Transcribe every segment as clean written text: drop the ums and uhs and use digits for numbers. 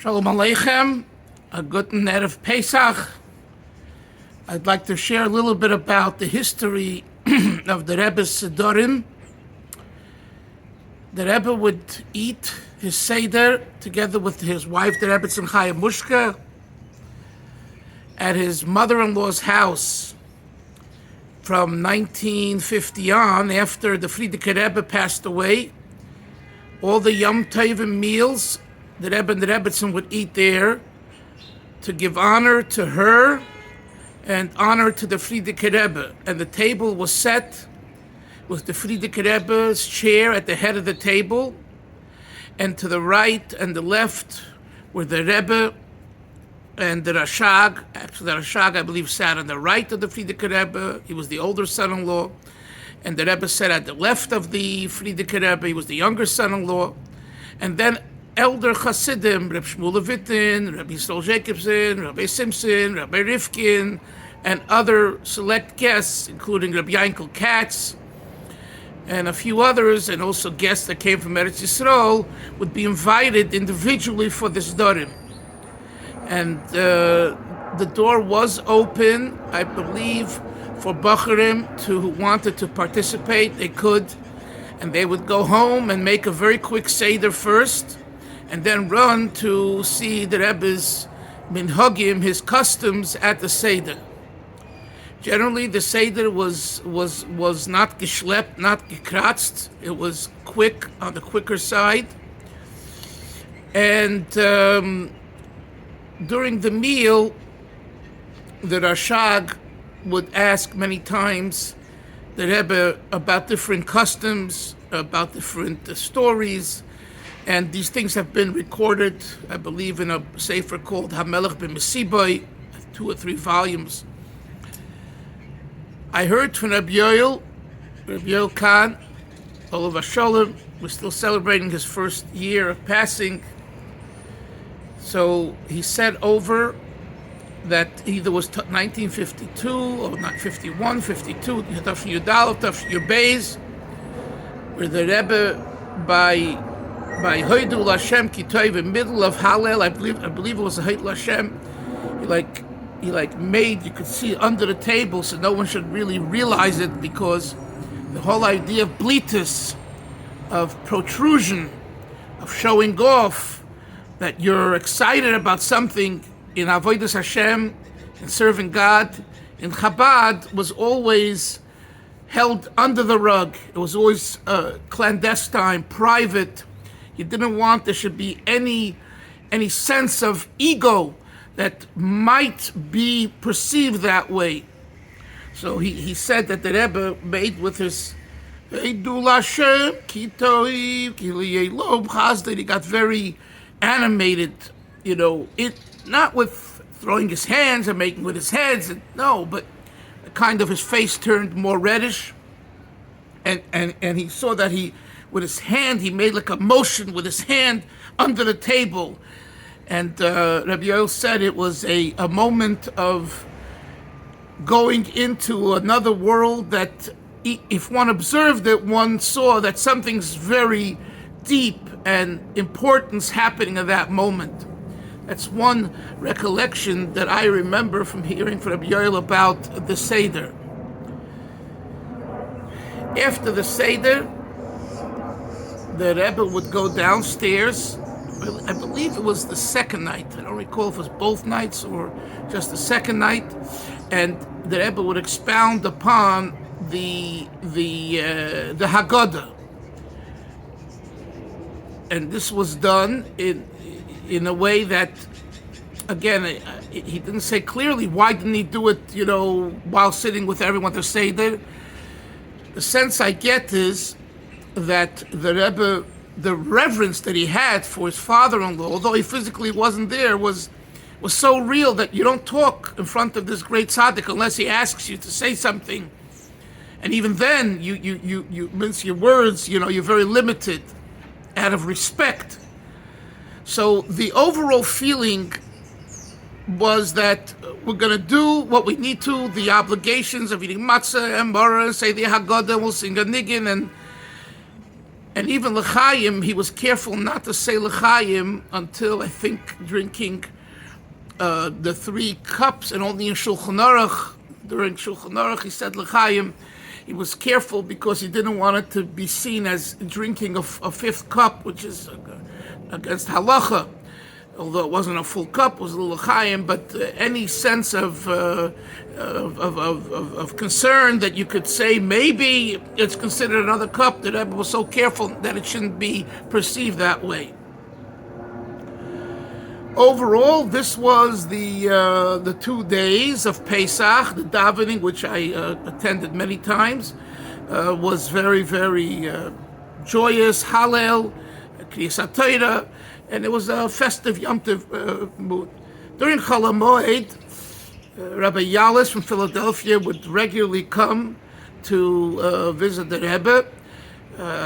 Shalom Aleichem, a good Erev Pesach. I'd like to share a little bit about the history of the Rebbe's Sedorim. The Rebbe would eat his Seder together with his wife, the Rebbe Chaya Mushka, at his mother-in-law's house from 1950 on, after the Frierdiker Rebbe passed away. All the Yom Tovim meals, the Rebbe and the Rebbetzin would eat there to give honor to her and honor to the Frierdiker Rebbe. And the table was set with the Frierdiker Rebbe's chair at the head of the table, and to the right and the left were the Rebbe and the Rashag. Actually, the Rashag, I believe, sat on the right of the Frierdiker Rebbe. He was the older son-in-law. And the Rebbe sat at the left of the Frierdiker Rebbe. He was the younger son-in-law. And then elder Hasidim, Reb Shmuel Levitin, Rabbi Yisrael Jacobson, Rabbi Simpson, Rabbi Rifkin, and other select guests, including Rabbi Yankel Katz, and a few others, and also guests that came from Eretz Yisrael, would be invited individually for this Dorim. And the door was open, I believe, for Bacharim who wanted to participate. They could, and they would go home and make a very quick Seder first, and then run to see the Rebbe's minhagim, his customs, at the Seder. Generally, the Seder was not geschlept, not gekratzt. It was quick, on the quicker side. And during the meal, the Rashag would ask many times the Rebbe about different customs, about different stories, and these things have been recorded, I believe, in a sefer called Hamelech b'Mesibai, 2 or 3 volumes. I heard from Rabbi Yoel Khan, Olav Sholem. We're still celebrating his first year of passing. So he said over that either was 1952 or not 51, 52, Tafshin Yudal, Tafshin Yubeis, where the Rebbe by Hoidul Hashem Kitov, in middle of Hallel, I believe it was a Hoidul Hashem. He made, you could see under the table, so no one should really realize it, because the whole idea of blitus, of protrusion, of showing off that you're excited about something in Avodas Hashem, in serving God, in Chabad, was always held under the rug. It was always clandestine, private. You didn't want there should be any sense of ego that might be perceived that way. So he said that the Rebbe made with his Eidul Hashem, Kitoiv, Kiliyei Chasdei, he got very animated, it not with throwing his hands and making with his heads, no, but kind of his face turned more reddish, and he saw that with his hand, he made like a motion with his hand under the table. And Rabbi Yoel said it was a moment of going into another world that, if one observed it, one saw that something's very deep and importance happening at that moment. That's one recollection that I remember from hearing from Rabbi Yoel about the Seder. After the Seder, the Rebbe would go downstairs. I believe it was the second night. I don't recall if it was both nights or just the second night. And the Rebbe would expound upon the Haggadah. And this was done in a way that, again, he didn't say clearly why didn't he do it, while sitting with everyone to say that. The sense I get is that the Rebbe, the reverence that he had for his father-in-law, although he physically wasn't there, was so real that you don't talk in front of this great tzaddik unless he asks you to say something. And even then, you mince your words, you're very limited out of respect. So the overall feeling was that we're going to do what we need to, the obligations of eating matzah and bara, say the Haggadah, we'll sing a niggin, and And even l'chaim, he was careful not to say l'chaim until, I think, drinking the 3 cups, and only in Shulchan Aruch, during Shulchan Aruch, he said l'chaim. He was careful because he didn't want it to be seen as drinking a 5th cup, which is against halacha. Although it wasn't a full cup, it was a little l'chaim, but any sense of concern that you could say maybe it's considered another cup, the Rebbe was so careful that it shouldn't be perceived that way. Overall, this was the 2 days of Pesach. The davening, which I attended many times, was very, very joyous, Hallel, Kriyas HaTorah, and it was a festive Yom Tov mood. During Chol HaMoed, Rabbi Yalis from Philadelphia would regularly come to visit the Rebbe.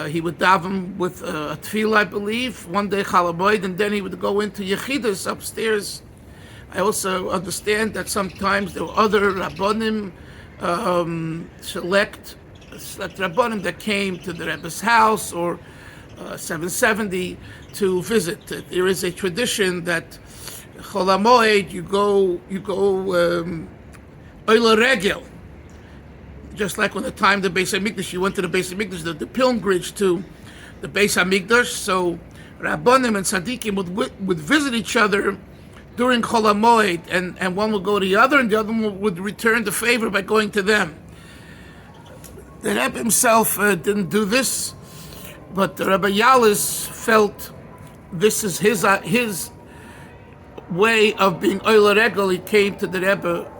He would daven with a tefillah, I believe, one day Chol HaMoed, and then he would go into Yechidus upstairs. I also understand that sometimes there were other Rabbonim, select Rabbonim that came to the Rebbe's house or 770 to visit. There is a tradition that Chol HaMoed, you go Oila Regel, just like when the time the Beis HaMikdash, you went to the Beis HaMikdash, the pilgrimage to the Beis HaMikdash. So Rabbonim and Tzaddikim would visit each other during Chol HaMoed, and one would go to the other, and the other one would return the favor by going to them. The Rebbe himself didn't do this, but Rabbi Yalis felt this is his way of being Oila Regel. He came to the Rebbe.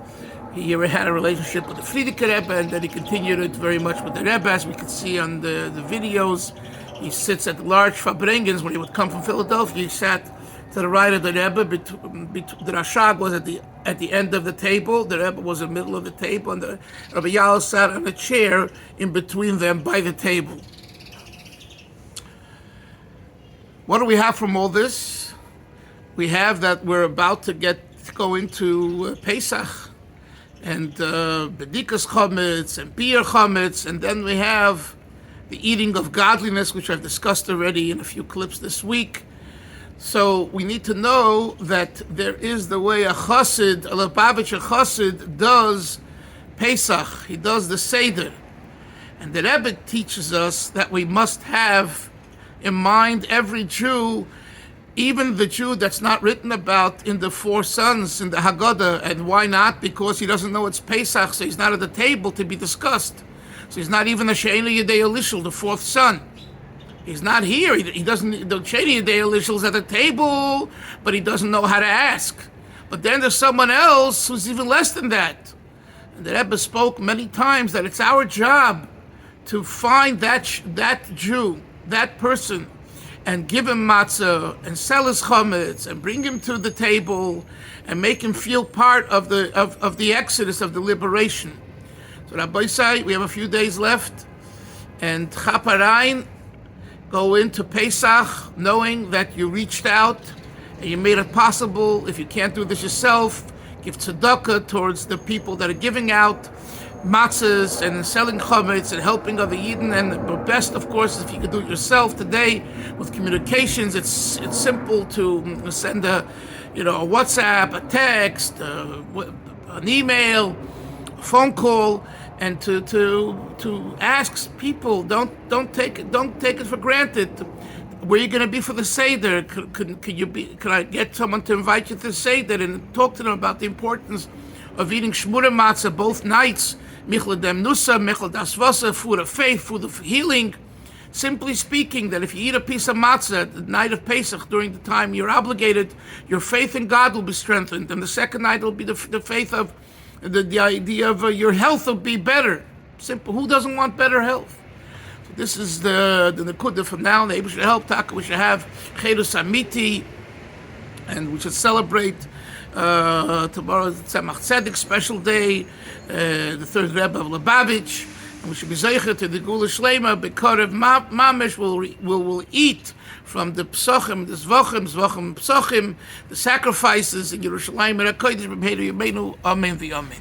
He had a relationship with the Frierdiker Rebbe, and then he continued it very much with the Rebbe, as we could see on the videos. He sits at the large Fabrengens. When he would come from Philadelphia, he sat to the right of the Rebbe. The Rashag was at the end of the table. The Rebbe was in the middle of the table, and the Rabbi Yalis sat on a chair in between them by the table. What do we have from all this? We have that we're about to go into Pesach, and Bedikas Chametz and Beer Chametz, and then we have the eating of godliness, which I've discussed already in a few clips this week. So we need to know that there is the way a Chassid, a Lubavitcher Chassid, does Pesach. He does the Seder. And the Rebbe teaches us that we must have in mind every Jew, even the Jew that's not written about in the 4 sons in the Haggadah. And why not? Because he doesn't know it's Pesach, so he's not at the table to be discussed. So he's not even the She'ena Yedei Elishel, the 4th son. He's not here. He doesn't. The She'ena Yedei Elishel is at the table, but he doesn't know how to ask. But then there's someone else who's even less than that. And the Rebbe spoke many times that it's our job to find that Jew, that person, and give him matzah and sell his chametz and bring him to the table and make him feel part of the exodus, of the liberation. So Rabbi Say, we have a few days left, and Chaparain, go into Pesach knowing that you reached out and you made it possible. If you can't do this yourself, give tzedakah towards the people that are giving out matzahs and selling chametz and helping other Yidden. And the best, of course, is if you could do it yourself today with communications. It's simple to send a WhatsApp, a text, an email, a phone call, and to ask people. Don't take it for granted. Where are you going to be for the Seder? Could I get someone to invite you to the Seder and talk to them about the importance of eating shmura matzah both nights? Michel dem nusa, michel das Wasser, food of faith, food of healing. Simply speaking, that if you eat a piece of matzah at the night of Pesach, during the time you're obligated, your faith in God will be strengthened, and the second night will be the faith of the idea of your health will be better. Simple. Who doesn't want better health? So this is the nekuda from now. The Rebbe should help. We should have Chedus Amiti, and we should celebrate tomorrow Tzemach Tzedek special day, the 3rd Rebbe of Lubavitch, and we should be zeicher to the Gula Shlema because Mamish will eat from the Psochim, the Zvachim Psochim, the sacrifices in Yerushalayim and HaKodesh B'Meinu Yemenu. Amen v'Amen.